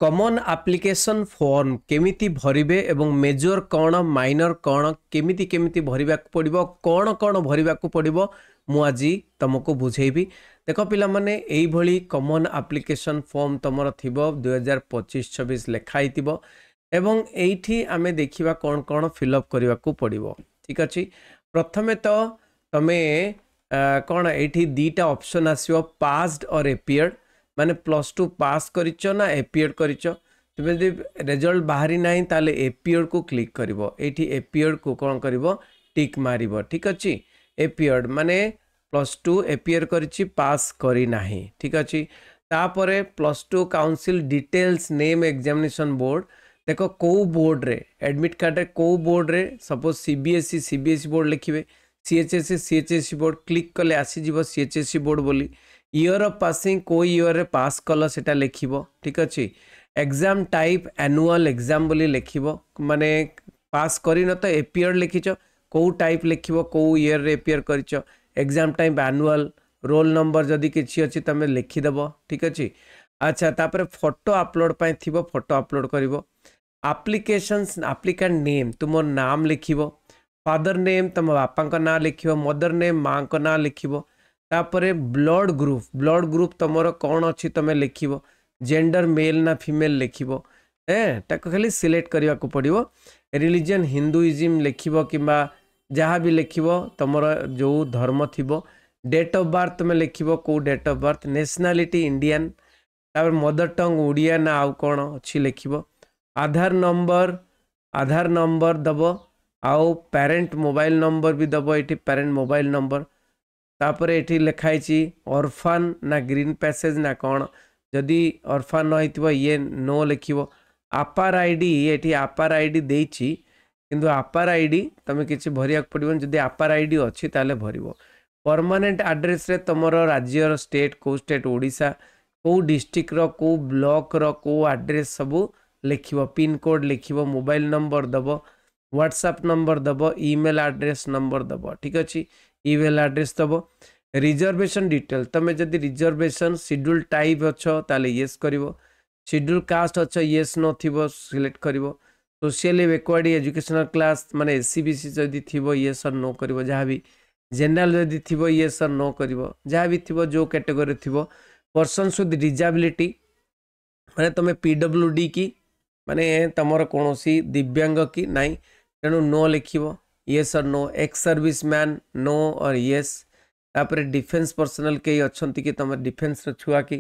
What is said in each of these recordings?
Common application form केमिति भरिबे एवं major कौन माइनर कौन केमिति केमिति भरिबा पड़िबो कौन कौन भरिबा पड़िबो मु आज तुमको बुझेबी। देख पिला माने एई भली कॉमन एप्लिकेशन फॉर्म तुमर थिबो 2025-26 लेखाई थिबो एवं एइठी आमे देखिबा कौन कौन फिलअप करबा को पड़िबो। ठीक अछि, प्रथमे तो तमे कौन एइठी दीटा ऑप्शन आसीबो पास्ड और एपियर्ड माने +2 पास करिच ना एपियर्ड करिच। तुम जब रिजल्ट बाहरी ना ताले एपियर्ड को क्लिक करिवो एठी एपियर्ड को कौन करिवो टिक मारिवो। ठीक अछि, एपियर्ड माने +2 एपियर करिछि पास करी नाही। ठीक अछि, तापरे +2 council details name examination board देखो को बोर्ड रे एडमिट कार्ड रे को बोर्ड रे सपोज सीबीएसई बोर्ड लिखिबे सीएचएससी बोर्ड क्लिक कले आसी जीवो सीएचएससी बोर्ड बोली ईयर ऑफ पासिंग को ईयर रे पास कल सेटा लिखिबो। ठीक अछि, एग्जाम टाइप एनुअल एग्जाम बोली लिखिबो माने पास करी न तो एपियर लिखिच को टाइप लिखिबो को ईयर रे एपियर करिच exam type annual roll number जदि किछि अछि तमे लिखि देबो। ठीक अछि, अच्छा तापर फोटो अपलोड पाई थिबो फोटो अपलोड करिवो। एप्लिकेशंस एप्लिकेंट नेम तुम नाम लिखिबो, फादर नेम तुम बापा का नाम लिखिबो, मदर नेम माँ का नाम लिखिबो। तापरे ब्लड ग्रुप तुमर कौन अच्छी तुम लिखिबो, जेंडर मेल ना फीमेल लिखिबो ताको खाली सिलेक्ट करने को पड़िबो। रिलीजन हिंदुइज्म लिखिबो किंबा जहाँ भी लिखिबो तुमर जो धर्म थिबो। डेट ऑफ बर्थ तुम लिखिबो को date of birth, nationality Indian, तापर मदर टंग ओडिया ना आउ कौन अच्छी लिखिबो। आधार नंबर दबो आउ पेरेंट मोबाइल नंबर भी दबो एठी पेरेंट मोबाइल नंबर। तापर एठी लिखाई छी ऑर्फन ना ग्रीन पैसेज ना कौन जदि ऑर्फन न होइतिबो ये नो लिखिबो। आपार आईडी एठी आपार आईडी देइछि किंतु आपार आईडी तमे किछि भरिया पड़िबो जदि आपार आईडी अछि ताले भरिबो। परमानेंट एड्रेस रे तमरो राज्य स्टेट को स्टेट ओडिशा को डिस्ट्रिक्ट रो को ब्लॉक रो को एड्रेस सबु लिखिबो, पिन कोड लिखिबो, मोबाइल नंबर दबो, व्हाट्सएप नंबर दबो, ईमेल एड्रेस नंबर दबो। ठीक अछि, ईमेल एड्रेस दबो। रिजर्वेशन डिटेल तमे जदि रिजर्वेशन शेड्यूल टाइप अच्छो ताले यस करिवो, शेड्यूल कास्ट अच्छो यस नो थिबो सिलेक्ट करिवो। सोशली बैकवर्ड एजुकेशनल क्लास माने एससीबीसी जदि थिबो यस और नो करिवो, जहाँ भी जनरल जदि थिबो यस और नो करिवो, जहाँ भी थिबो जो कैटेगरी थिबो। पर्सन्स विथ डिसेबिलिटी माने तमे पीडब्ल्यूडी की माने तमर कोनोसी दिव्यांग की नहीं तेणु नो लिखिबो यस और no. Ex service man no और यस। तापर डिफेंस पर्सनल कई अच्छंती कि तुम डिफेंस छुआ कि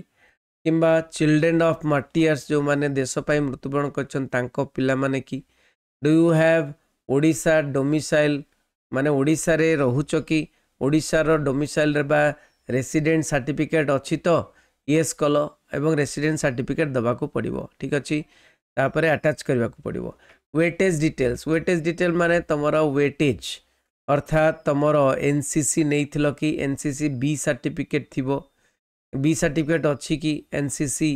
किंबा चिल्ड्रेन ऑफ मार्टियर्स जो माने देश पाई मृत्युवरण करछन तांको पिला माने कि। Do you have Odisha domicile माने ओडिशा रे रहुच कि ओडिशा रो डोमिसाइल रे बा रेसिडेंट सर्टिफिकेट अछि तो यस कलो एवं रेसिडेंट सर्टिफिकेट दबा को पड़िबो। ठीक अछि, तापर अटैच करबा को पड़िबो। वेटेज डिटेल माने तमरो वेटेज अर्थात तमर एनसीसी नहीं थिलो कि एनसीसी बी सर्टिफिकेट थिबो, बी सर्टिफिकेट अच्छी कि एनसीसी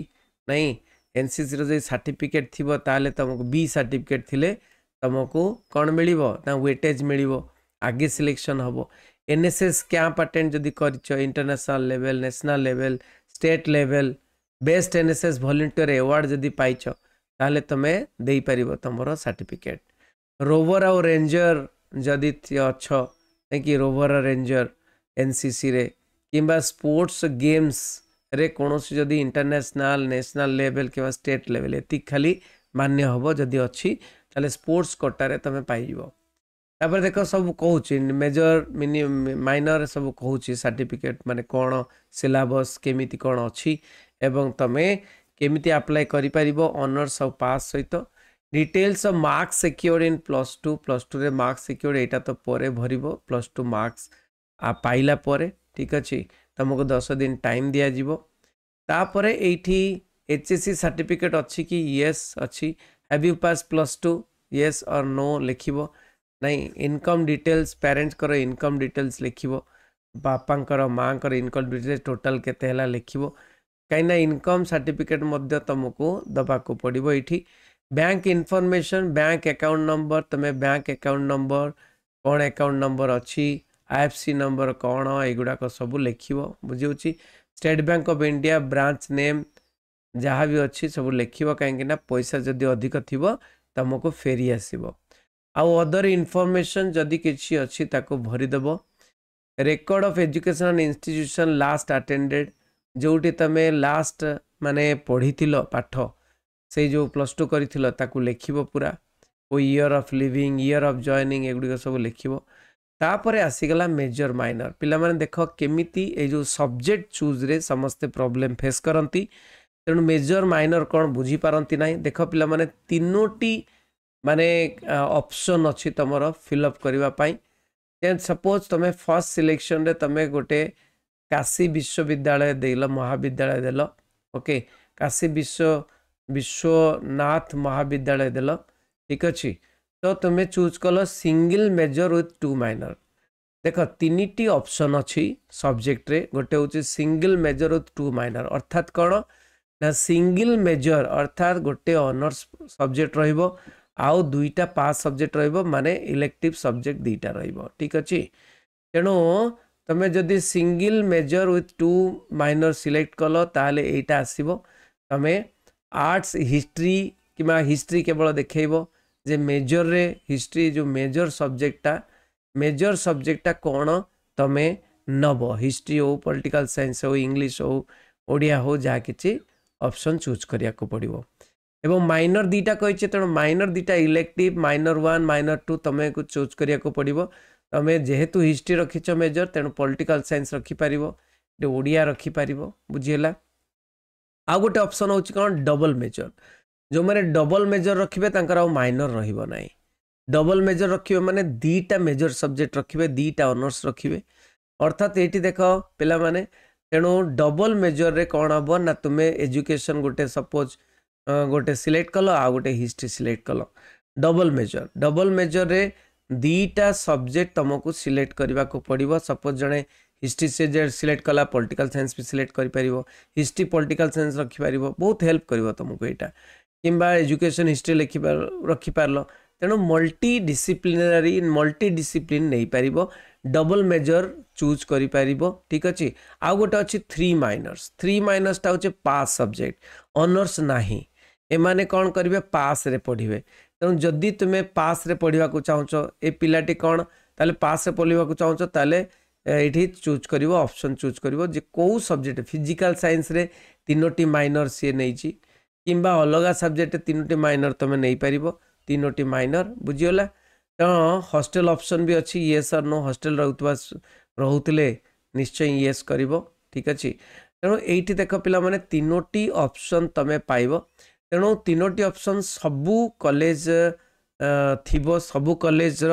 नहीं एनसीसी रो जे सर्टिफिकेट थिबो ताले तुमको बी सर्टिफिकेट थिले तुमको कौन मिलिबो ना वेटेज मिलिबो, आगे सिलेक्शन हबो। एनएसएस कैंप अटेंड जदि करिचो international level national level state level best NSS volunteer award जदि पाइचो ताले तमे देई परिबो तुमरो सर्टिफिकेट। रोवर और रेंजर जदि अच्छो कि रोवर रेंजर एनसीसी रे किंबा स्पोर्ट्स गेम्स रे कोनोसी जदि इंटरनेशनल नेशनल लेवल किंबा स्टेट लेवल एति खाली मान्य हबो जदि अच्छी ताले स्पोर्ट्स कोटा रे तमे पाई जिवो। तापर देखो सब कहूची मेजर मिनी माइनर सब कहूची सर्टिफिकेट माने कौन सिलेबस केमिति कौन अच्छी एवं तमे केमिति अप्लाई करि परिबो ऑनर्स और पास सहित। डिटेल्स ऑफ मार्क्स सिक्योर्ड इन +2 रे मार्क्स सिक्योर्ड एटा तो परे भरिबो +2 मार्क्स आ पाइला परे। ठीक अछि, तुमको 10 दिन टाइम दिया जिवो। तापरे एठी एचएससी सर्टिफिकेट अच्छी कि यस अच्छी। हैव यू पास +2 यस और नो लिखिबो नहीं। इनकम डिटेल्स पेरेंट्स करो इनकम डिटेल्स लिखिबो, बापा कर माँ कर इनकम डिटेल्स टोटल केते हला लिखिबो कहीं इनकम सर्टिफिकेट मध्य तुमको दबा को पड़िबो। एठी bank information bank account number तमे बैंक अकाउंट नंबर कौन अकाउंट नंबर अच्छी आईएफसी नंबर कौन एगुड़ा सब लिखिबो बुझी। State bank of India branch name जहाँ भी अच्छी सब लिखिब कहीं पैसा जदि अधिक थी तुमको फेरी आसब आउ अदर इनफॉरमेशन जदि किसी अच्छी ताको भरीदेव record of educational institution last attended जोटी तमें लास्ट माने पढ़ी पाठ से जो +2 कर लिखिब पूरा ओ year of living year of joining एगुड़िक सब लिखिब तापर आसीगला मेजर माइनर पिला माने देख केमिति ए जो सब्जेक्ट चूज रे समस्ते प्रॉब्लम फेस करती तेणु मेजर माइनर कौन बुझी पारती ना देख पिला माने तीनोटी माने ऑप्शन अच्छी तुम फिलअप करने सपोज तुम फर्स्ट सिलेक्शन रे तुम गोटे काशी विश्वविद्यालय देल महाविद्यालय देल ओके काशी विश्वनाथ महाविद्यालय देल ठीक अच्छे तो तुम्हें चूज कल सिंगल मेजर विथ 2 माइनर देख 3टी ऑप्शन अच्छी सब्जेक्ट रे गोटे हूँ सिंगल मेजर विथ 2 माइनर अर्थात कौन ना सिंगल मेजर अर्थात गोटे ऑनर्स सब्जेक्ट रहिबो आउ 2टा पास सब्जेक्ट रहिबो माने इलेक्टिव सब्जेक्ट 2टा रहिबो ठीक अच्छे तेणु तुम्हें जदि single major with 2 minor select कल ताले एटा आसीबो तमें आर्ट्स हिस्ट्री किमा हिस्ट्री केवल देखैबो जे मेजर रे हिस्ट्री जो मेजर सब्जेक्टा कौन तमें नब हिस्ट्री हो पॉलिटिकल साइंस हो इंग्लिश हो ओडिया हो जहाँ किसी ऑप्शन चूज करिया को पड़िबो एवं माइनर 2टा कहिचे तेणु माइनर 2टा इलेक्टिव माइनर 1 माइनर 2 तमें को चूज करिया को पड़िबो तमें जेहेतु हिस्ट्री रखिच मेजर तेणु पॉलिटिकल साइंस रखि पारिबो ओडिया रखि पारिबो बुझिएला आ गोटे ऑप्शन होची कौन डबल मेजर जो मैंने डबल मेजर रखिए तांकर आउ माइनर रहिबो नाही डबल मेजर रखिए माने 2टा मेजर सब्जेक्ट रखिए 2टा ऑनर्स रखिए अर्थात एटी देख पिला माने तेणु डबल मेजर रे कौन हम ना तुम्हें एजुकेशन गोटे सपोज गोटे सिलेक्ट कल आ गोटे हिस्ट्री सिलेक्ट कल डबल मेजर रे 2टा सब्जेक्ट तुमको सिलेक्ट करने को पड़ो सपोज जड़े हिस्ट्री से सिलेक्ट कला पॉलिटिकल साइंस भी सिलेक्ट कर हिस्ट्री पॉलिटिकल साइंस रखिपार बहुत हेल्प कर तुमको यहाँ किंबा एजुकेशन हिस्ट्री रखिपार तेणु मल्टी डिसिप्लिन नहीं पार डबल मेजर चूज करि पारिबो ठीक अच्छे आउ गोटे अच्छी 3 माइनर्स टा होचे पास सब्जेक्ट ऑनर्स नाही एमाने कौन करिवे पास रे पढ़िवे तेणु जदि तुम्हें पास रे पढ़ा को चाहूच ए पिलाटी कौन ताले पास रे पढ़ा को चाहूच ताले ये चूज कर ऑप्शन चूज कर कौ सब्जेक्ट फिजिकल साइंस रे 3टी माइनर सी नहीं किंबा अलग सब्जेक्ट 3टी माइनर तुम्हें नहीं पार 3टी माइनर बुझीगला तो हॉस्टल ऑप्शन भी अच्छी येस और नो हॉस्टल रोते निश्चय येस कर ठीक अच्छे तेणु ये देख पिला माने 3टी ऑप्शन तुम्हें पाइब तेणु 3टी ऑप्शन सबू कॉलेज थिबो सबू कॉलेज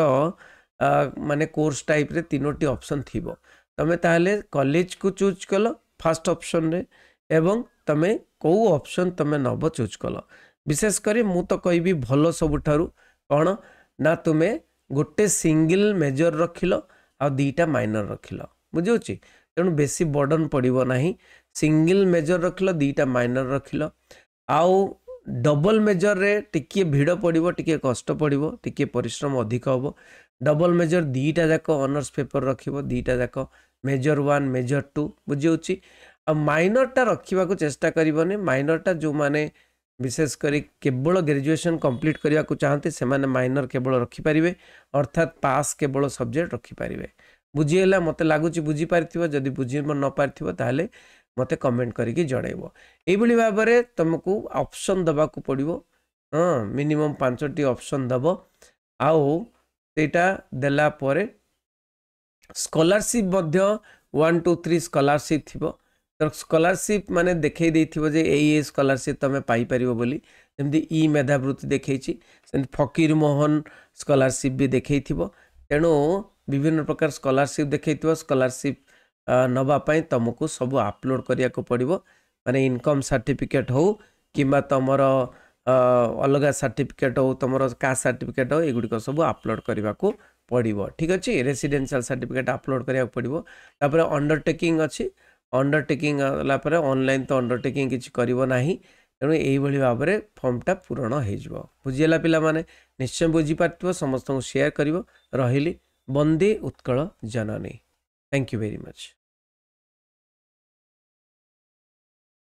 माने कोर्स टाइप रे 3टी ऑप्शन थिबो तमे ताहले कॉलेज को चूज कल फर्स्ट ऑप्शन रे एवं तमे को ऑप्शन तमे नब चूज कल विशेष करी मु तो कहबी भलो सबुठारु कौन ना तुमे गोटे सिंगल मेजर रखिल आ 2टा माइनर रखिल बुझे तेणु बेसी बर्डन पड़ो ना सिंगल मेजर रखिल 2टा माइनर रखिल आउ डबल मेजर रे टिके भिड़ पड़ो टिके कष्ट पड़ो टिके परिश्रम अधिक हम डबल मेजर 2टा जाक ऑनर्स पेपर रखिब 2टा जाक मेजर 1 मेजर 2 बुझे आ माइनरटा रखा चेष्टा करनी माइनरटा जो माने विशेष करी केवल ग्रेजुएशन कंप्लीट करने को चाहते से माने माइनर केवल रखिपारे अर्थात पास केवल सब्जेक्ट रखिपारे बुझीगला मत लगुच बुझीपार जदि बुझी न पार ताहले मते कमेंट करके जड़ेब यही भाव में तुमको ऑप्शन दबा को पड़ो हाँ मिनिमम 5टी ऑप्शन दब आउ सेटा देला परे स्कॉलरशिप 1 2 3 स्कॉलरशिप थी तो स्कॉलरशिप माने देखई देथिबो जे ए स्कॉलरशिप तमे पाई परिबो बोली जेमति ई मेधावृत्ति देखैछि सेमति फकीर मोहन स्कॉलरशिप भी देखैथिबो तेणु विभिन्न प्रकार स्कॉलरशिप देखैथिबो स्कॉलरशिप नबा पई तुमको सब अपलोड करिया को पड़िबो माने इनकम सर्टिफिकेट हो किबा तमर अलग सर्टिफिकेट हो तमर कास्ट सर्टिफिकेट हो एगुडी सब अपलोड करने को पड़ो ठीक अच्छे रेसिडेंशियल सर्टिफिकेट अपलोड करिया पड़ो तापर अंडरटेकिंग अच्छी अंडरटेकिंग पर ऑनलाइन तो अंडरटेकिंग किसी करिवो नाही तेणु यही भाव में फॉर्मटा पूरण हो बुझीगला पिला माने निश्चय बुझी पार्थिबो समस्त को शेयर करिवो रहिली Vande Utkal Janani thank you very much.